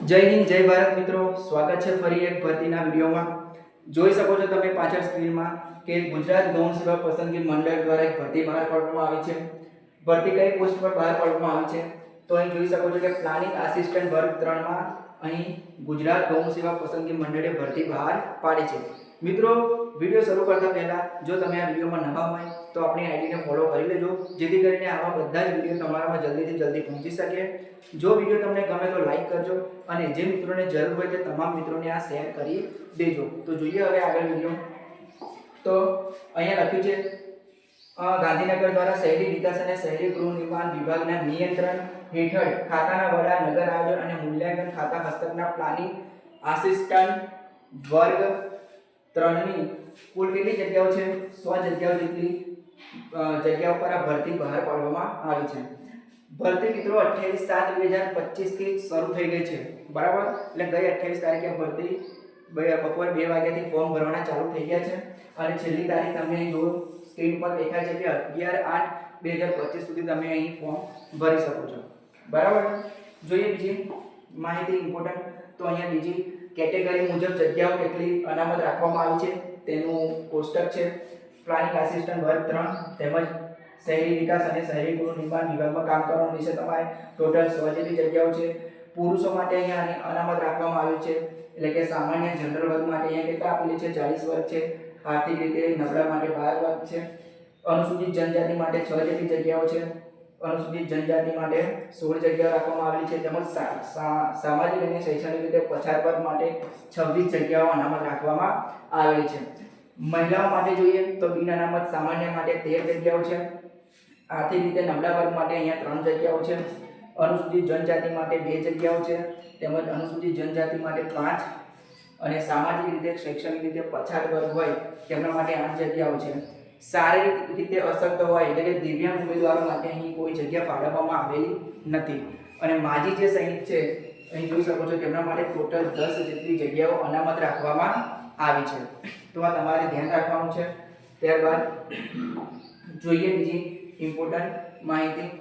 જય હિન્દ જય ભારત મિત્રો, સ્વાગત છે ફરી એક ભરતીના વિડીયોમાં। જોઈ શકો છો તમે પાછળ સ્ક્રીનમાં કે ગુજરાત ગૌણ સેવા પસંદગી મંડળ દ્વારા એક ભરતી બહાર પાડવામાં આવી છે। ભરતી કઈ પોસ્ટ પર બહાર પાડવામાં આવી છે તો અહીં જોઈ શકો છો કે પ્લાનિંગ આસિસ્ટન્ટ વર્ગ 3 માં અહીં ગુજરાત ગૌણ સેવા પસંદગી મંડળે ભરતી બહાર પાડી છે। મિત્રો, વિડીયો શરૂ કરતા પહેલા જો તમે આ વિડીયોમાં નવા હોય તો આપણી આઈડીને ફોલો કરી લેજો, જેથી કરીને આવા બધા જ વિડીયો તમારામાં જલ્દીથી જલ્દી પહોંચી શકે। જો વિડીયો તમને ગમે તો લાઈક કરજો અને જે મિત્રોને જરૂર હોય તે તમામ મિત્રોને આ શેર કરી દેજો। તો જોઈએ હવે આગળ વિડીયો। તો અહીંયા લખ્યું છે ગાંધીનગર દ્વારા શહેરી વિકાસ અને શહેરી ગૃહ નિર્માણ વિભાગના નિયંત્રણ હેઠળ ખાતાના વડા, નગર આયોજન અને મૂલ્યાંકન ખાતા હસ્તકના પ્લાનિંગ આસિસ્ટન્ટ વર્ગ 3 ની કુલ કેટલી જગ્યાઓ છે? 100 જગ્યાઓ જેટલી જગ્યાઓ પર આ ભરતી બહાર પાડવામાં આવી છે। ભરતી મિત્રો 28/7/2025 થી શરૂ થઈ ગઈ છે, બરાબર? એટલે ગઈ 28 તારીખે ભરતી બપોરે 2 વાગ્યાથી ફોર્મ ભરવાના ચાલુ થઈ ગયા છે અને છેલ્લી તારીખ તમને જો સ્ક્રીન પર દેખાય છે કે 11/8/2025 સુધી તમે અહીં ફોર્મ ભરી શકો છો, બરાબર? જોઈએ બીજી માહિતી ઇમ્પોર્ટન્ટ। તો અહીંયા બીજી કેટેગરી મુજબ જગ્યાઓ કેટલી અનામત રાખવામાં આવી છે તેનું કોષ્ટક છે। પ્લાનિંગ આસિસ્ટન્ટ વર્ગ 3 તેમજ શહેરી વિકાસ અને શહેરી ગૃહ નિર્માણ વિભાગમાં કામ કરવાનું રહેશે તમારે। ટોટલ 100 જેટલી જગ્યાઓ છે। પુરુષો માટે અહીંયા અનામત રાખવામાં આવ્યું છે, એટલે કે સામાન્ય જનરલ વર્ગ માટે અહીંયા કેટલા આપેલી છે? 40 વર્ગ છે। આર્થિક રીતે નબળા માટે 12 વર્ગ છે। અનુસૂચિત જનજાતિ માટે 6 જેટલી જગ્યાઓ છે। અનુસૂચિત જનજાતિ માટે 16 જગ્યાઓ રાખવામાં આવેલી છે, તેમજ સામાજિક અને શૈક્ષણિક રીતે પછાત વર્ગ માટે 26 જગ્યાઓ અનામત રાખવામાં આવેલી છે। મહિલાઓ માટે જોઈએ તો બિન અનામત સામાન્ય માટે 13 જગ્યાઓ છે। આર્થિક રીતે નબળા વર્ગ માટે અહીંયા 3 જગ્યાઓ છે। અનુસૂચિત જનજાતિ માટે 2 જગ્યાઓ છે, તેમજ અનુસૂચિત જનજાતિ માટે 5 અને સામાજિક રીતે શૈક્ષણિક રીતે પછાત વર્ગ હોય તેમના માટે 8 જગ્યાઓ છે। શારીરિક રીતે અશક્ત હોય એટલે કે દિવ્યાંગ ઉમેદવારો માટે અહીં કોઈ જગ્યા ફાળવવામાં આવેલી નથી। અને માજી જે સૈનિક છે અહીં જોઈ શકો છો તેમના માટે ટોટલ 10 જેટલી જગ્યાઓ અનામત રાખવામાં આવી છે, તો આ તમારે ધ્યાન રાખવાનું છે। ત્યારબાદ જોઈએ બીજી ઇમ્પોર્ટન્ટ માહિતી।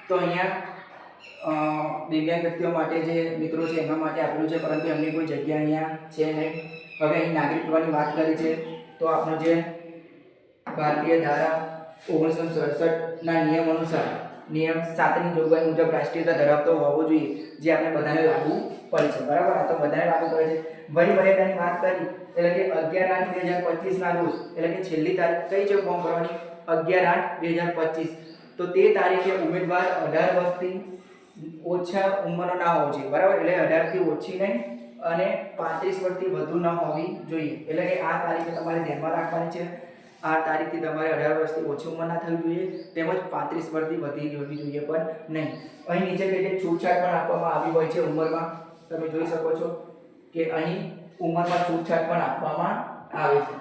તો અહીંયા દિવ્યાંગ વ્યક્તિઓ માટે જે મિત્રો છે એમના માટે આપેલું છે, પરંતુ એમની કોઈ જગ્યા અહીંયા છે નહીં। હવે અહીં નાગરિકત્વની વાત કરી છે તો આપણો જે ભારતીય ધારા 1967 ના નિયમ અનુસાર નિયમ 7 ની જોગવાઈ મુજબ રાષ્ટ્રીયતા ધરાવતો હોવો જોઈએ, જે આપણે બધાને લાગુ પડે છે, બરાબર? આ તો બધાને લાગુ પડે છે। વય મર્યાદાની વાત કરી એટલે કે 11/8/2025 ના રોજ, એટલે કે છેલ્લી તારીખ કઈ છે ફોર્મ ભરવાની? 11/8/2025। તો તે તારીખે ઉમેદવાર 18 વર્ષથી ઓછા ઉંમરનો ના હોવો જોઈએ, બરાબર? એટલે 18 થી ઓછી નહીં અને 35 વર્ષથી વધુ ન હોવી જોઈએ, એટલે કે આ તારીખે તમારે ધ્યાનમાં રાખવાની છે। આ તારીખથી તમારે 18 વર્ષથી ઓછી ઉંમર ના થવી જોઈએ, તેમજ 35 વર્ષથી વધી હોવી જોઈએ પણ નહીં। અહીં નીચે કેટલીક છૂટછાટ પણ આપવામાં આવી હોય છે ઉંમરમાં, તમે જોઈ શકો છો કે અહીં ઉંમરમાં છૂટછાટ પણ આપવામાં આવે છે।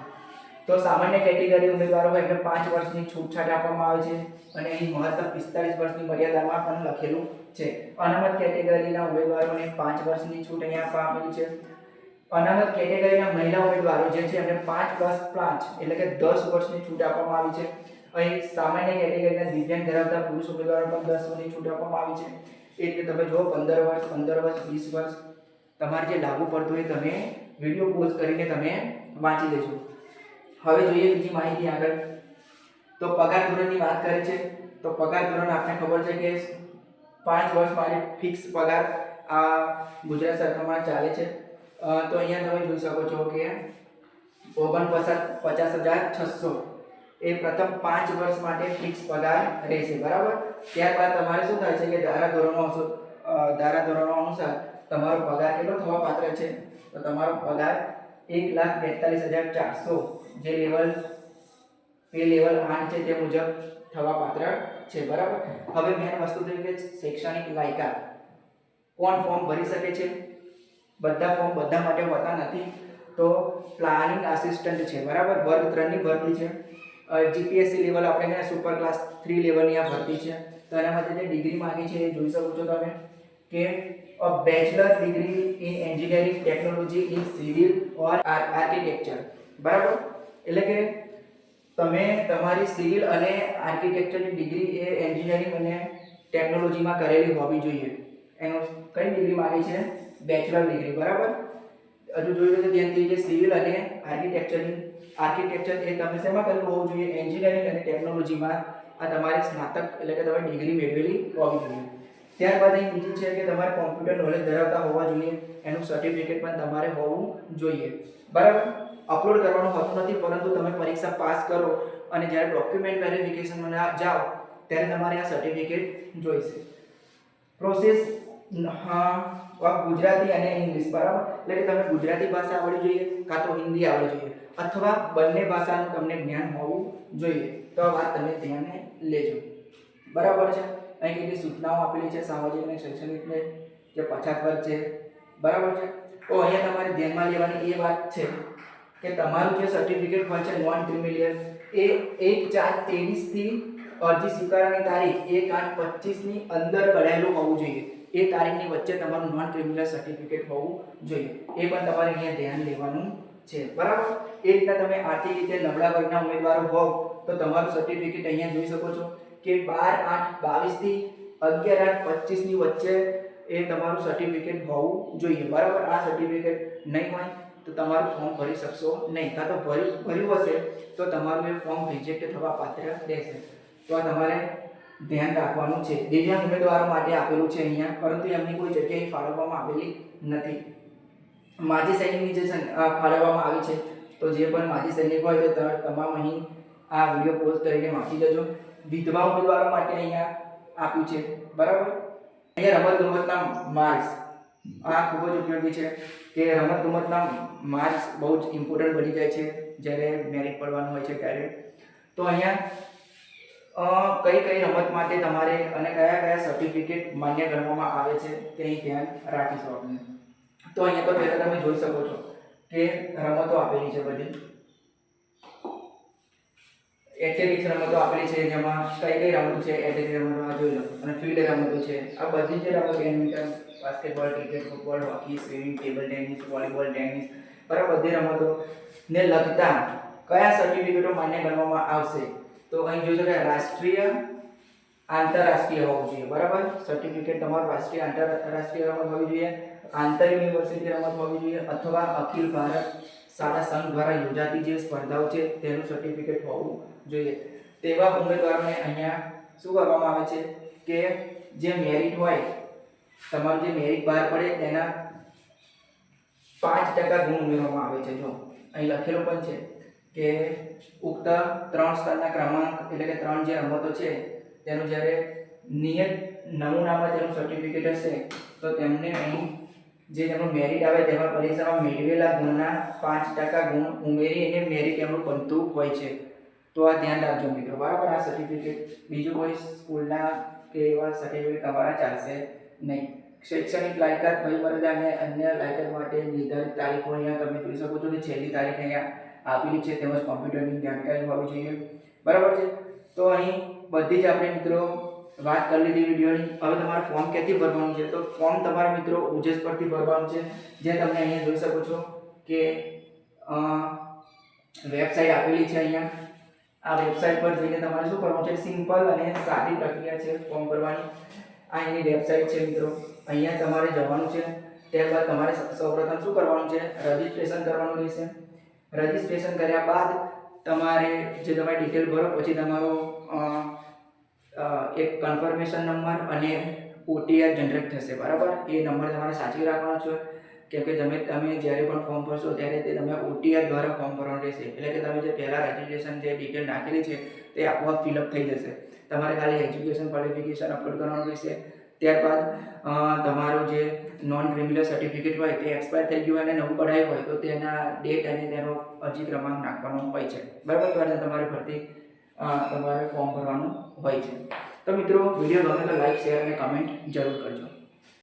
તો સામાન્ય કેટેગરી ઉમેદવારો હોય એટલે 5 વર્ષની છૂટછાટ આપવામાં આવે છે અને અહીં મહત્તમ 45 વર્ષની મર્યાદામાં પણ લખેલું છે। અનામત કેટેગરીના ઉમેદવારોને 5 વર્ષની છૂટ અહીંયા આપવામાં આવેલી છે। અનામત કેટેગરીના મહિલા ઉમેદવારો જે છે એમને 5+5 એટલે કે 10 વર્ષની છૂટ આપવામાં આવી છે। અહીં સામાન્ય કેટેગરીના દિવ્યાંગ ધરાવતા પુરુષ ઉમેદવારો પણ 10 વર્ષની છૂટ આપવામાં આવી છે। એ રીતે તમે જો 15 વર્ષ, 15 વર્ષ, 20 વર્ષ તમારે જે લાગુ પડતું હોય તમે વિડિયો પોઝ કરીને તમે વાંચી લેજો। હવે જોઈએ બીજી માહિતી આગળ। તો પગાર ધોરણની વાત કરી છે તો પગાર ધોરણ આપને ખબર છે કે 5 વર્ષ માટે ફિક્સ પગાર આ ગુજરાત સરકારમાં ચાલે છે। તો અહીંયા તમે જોઈ શકો છો કે 49,50,600 એ પ્રથમ 5 વર્ષ માટે ફિક્સ પગાર રહેશે, બરાબર? ત્યારબાદ તમારે શું થાય છે કે ધારાધોરણો અનુસાર તમારો પગાર કેટલો થવા પાત્ર છે? તો તમારો પગાર 1,42,400 જે પે લેવલ 8 છે તે મુજબ થવા પાત્ર છે, બરાબર? હવે મેન વસ્તુ તો કે શૈક્ષણિક લાયકાત કોણ ફોર્મ ભરી શકે છે? બધા ફોર્મ બધા માટે હોતા નથી, તો પ્લાનિંગ આસિસ્ટન્ટ છે, બરાબર? વર્ગ 3 ની ભરતી છે। જીપીએસસી લેવલ આપણે સુપર ક્લાસ 3 લેવલની આ ભરતી છે। તો એના માટે જે ડિગ્રી માંગી છે એ જોઈ શકો છો તમે કે a bachelor degree in engineering technology in civil or architecture, બરાબર? એટલે કે તમે તમારી સિવિલ અને આર્કિટેક્ચરની ડિગ્રી એ એન્જિનિયરિંગ અને ટેકનોલોજીમાં કરેલી હોવી જોઈએ। એનો કઈ ડિગ્રી માંગે છે? બેચલર ડિગ્રી, બરાબર. હજુ જોઈ લો તો ધ્યાનથી જે સિવિલ અને આર્કિટેક્ચર એ તમે શેમાં કરેલું હોવું જોઈએ? એન્જિનિયરિંગ અને ટેકનોલોજીમાં આ તમારે સ્નાતક એટલે કે તમે ડિગ્રી મેળવેલી હોવી જોઈએ. ત્યારબાદ અહીં બીજું છે કે તમારે કોમ્પ્યુટર નોલેજ ધરાવતા હોવા જોઈએ, એનું સર્ટિફિકેટ પણ તમારે હોવું જોઈએ, બરાબર. અપલોડ કરવાનું હોતું નથી, પરંતુ તમે પરીક્ષા પાસ કરો અને જ્યારે ડોક્યુમેન્ટ વેરિફિકેશનમાં જાઓ ત્યારે તમારે આ સર્ટિફિકેટ જોઈશે. પ્રોસેસ ગુજરાતી અને ઇંગ્લિશ, બરાબર. એટલે કે તમે ગુજરાતી ભાષા આવડવી જોઈએ કાં તો હિન્દી આવડવી જોઈએ, અથવા બંને ભાષાનું તમને જ્ઞાન હોવું જોઈએ. તો આ વાત તમે ધ્યાને લેજો, બરાબર છે. અહીં કેટલી સૂચનાઓ આપેલી છે સામાજિક અને શૈક્ષણિકને જે પછાત વર્ગ છે, બરાબર છે. તો અહીંયા તમારે ધ્યાનમાં લેવાની એ વાત છે કે તમારું જે સર્ટિફિકેટ હોય છે નોન ક્રિમિલિયર એ 1/4/23 થી અરજી સ્વીકારવાની તારીખ 1/8/25 ની અંદર કઢાયેલું હોવું જોઈએ. એ તારીખની વચ્ચે તમારું નોન ક્રિમિનલ સર્ટિફિકેટ હોવું જોઈએ. એ પણ તમારે અહીંયા ધ્યાન લેવાનું છે, બરાબર. એ રીતના તમે આર્થિક રીતે નબળા વર્ગના ઉમેદવારો હોવ તો તમારું સર્ટિફિકેટ અહીંયા જોઈ શકો છો કે 12/8/22 થી 11/8/25 ની વચ્ચે એ તમારું સર્ટિફિકેટ હોવું જોઈએ, બરાબર. આ સર્ટિફિકેટ નહીં હોય તો તમારું ફોર્મ ભરી શકશો નહીં, કાં તો ભર્યું હશે તો તમારું એ ફોર્મ રિજેક્ટ થવા પાત્ર રહેશે. તો આ તમારે ધ્યાન રાખવાનું છે. દિવ્યાંગ ઉમેદવારો માટે આપેલું છે અહીંયા, પરંતુ એમની કોઈ જગ્યાએ ફાળવવામાં આવેલી નથી. માજી સૈનિકની જે ફાળવવામાં આવી છે, તો જે પણ માજી સૈનિક હોય તો તમામ અહીં આ વિડીયો પોસ્ટ કરીને વાંચી જજો. વિધવા ઉમેદવારો માટે અહીંયા આપ્યું છે, બરાબર. અહીંયા રમતગમતના માર્ક્સ આ ખૂબ જ ઉપયોગી છે કે રમતગમતના માર્ક્સ બહુ જ ઇમ્પોર્ટન્ટ બની જાય છે જ્યારે મેરિટ પડવાનું હોય છે ત્યારે. તો અહીંયા કઈ કઈ રમત માટે તમારે અને કયા કયા સર્ટિફિકેટ માન્ય ગણવામાં આવે છે તે ધ્યાન રાખીશું આપણે. તો અહીંયા તો પહેલા તમે જોઈ શકો છો કે રમતો આપેલી છે બધી. એથ્લેટિક્સ રમતો આપેલી છે, જેમાં કઈ કઈ રમતો છે એથ્લેટિક્સ રમતો જોઈ લો, અને ફિલ્ડ રમતો છે. આ બધી જે રમતો badminton, basketball, cricket, football, hockey, swimming, table tennis, volleyball, tennis, બરાબર. બધી રમતોને લગતા કયા સર્ટિફિકેટો માન્ય ગણવામાં આવશે? તો અહીં જોઈ શકાય રાષ્ટ્રીય, આંતરરાષ્ટ્રીય હોવું જોઈએ, બરાબર. સર્ટિફિકેટ તમારું રાષ્ટ્રીય, આંતરરાષ્ટ્રીય રમત હોવી જોઈએ, આંતર યુનિવર્સિટી રમત હોવી જોઈએ, અથવા અખિલ ભારત શાળા સંઘ દ્વારા યોજાતી જે સ્પર્ધાઓ છે તેનું સર્ટિફિકેટ હોવું જોઈએ. તેવા ઉમેદવારોને અહીંયા શું કરવામાં આવે છે કે જે મેરિટ હોય, તમારું જે મેરિટ બહાર પડે તેના 5% ગુણ ઉમેરવામાં આવે છે. જો અહીં લખેલું પણ છે કે ઉક્ત 3 સ્તરના ક્રમાંક એટલે કે 3 જે રમતો છે તેનું જ્યારે નિયત નમૂનામાં તેનું સર્ટિફિકેટ હશે તો તેમને અહીં જે તેમનું મેરિટ આવે તેમાં પરીક્ષામાં મેળવેલા ગુણના 5% ગુણ ઉમેરીને મેરિટ એમનું બનતું હોય છે. તો આ ધ્યાન રાખજો મિત્રો, બરાબર. આ સર્ટિફિકેટ બીજું કોઈ સ્કૂલના કે એવા સર્ટિફિકેટ તમારા ચાલશે નહીં. શૈક્ષણિક લાયકાત, વયમર્યાદા અને અન્ય લાયકાત માટે નિર્ધારિત તારીખો અહીંયા તમે જોઈ શકો છો કે છેલ્લી તારીખ અહીંયા આપેલી છે, તેમજ કોમ્પ્યુટરની જાણકારી હોવી જોઈએ, બરાબર છે. તો અહીં બધી જ આપણે મિત્રો વાત કરી લીધી વિડીયોની. હવે તમારે ફોર્મ ક્યાંથી ભરવાનું છે? તો ફોર્મ તમારા મિત્રો ઓજસ પરથી ભરવાનું છે, જે તમે અહીંયા જોઈ શકો છો કે વેબસાઇટ આપેલી છે. અહીંયા આ વેબસાઇટ પર જઈને તમારે શું કરવાનું છે? સિમ્પલ અને સાદી પ્રક્રિયા છે ફોર્મ ભરવાની. આ એની વેબસાઇટ છે મિત્રો, અહીંયા તમારે જવાનું છે. ત્યારબાદ તમારે સૌપ્રથમ શું કરવાનું છે? રજિસ્ટ્રેશન કરવાનું રહેશે. રજિસ્ટ્રેશન કર્યા બાદ તમારે જે તમારી ડિટેલ ભરો પછી તમારો એક કન્ફર્મેશન નંબર અને OTR જનરેટ થશે, બરાબર. એ નંબર તમારે સાચવી રાખવાનો છે, કેમ કે તમે જ્યારે પણ ફોર્મ ભરશો ત્યારે તે તમે OTR દ્વારા ફોર્મ ભરવાનું રહેશે. એટલે કે તમે જે પહેલાં રજિસ્ટ્રેશન જે ડિટેલ નાખેલી છે તે આપોઆપ ફિલઅપ થઈ જશે. તમારે ખાલી એજ્યુકેશન ક્વોલિફિકેશન અપલોડ કરવાનું રહેશે. ત્યારબાદ તમારું જે નોન ક્રિમિનલ સર્ટિફિકેટ હોય તે એક્સપાયર થઈ ગયું અને નવું કઢાયું હોય તો તેના ડેટ અને તેનો અરજી ક્રમાંક નાખવાનો હોય છે, બરાબર. તો એને તમારે ફરતી તમારે ફોર્મ ભરવાનું હોય છે. તો મિત્રો વિડીયો ગમે તો લાઈક, શેર અને કમેન્ટ જરૂર કરજો.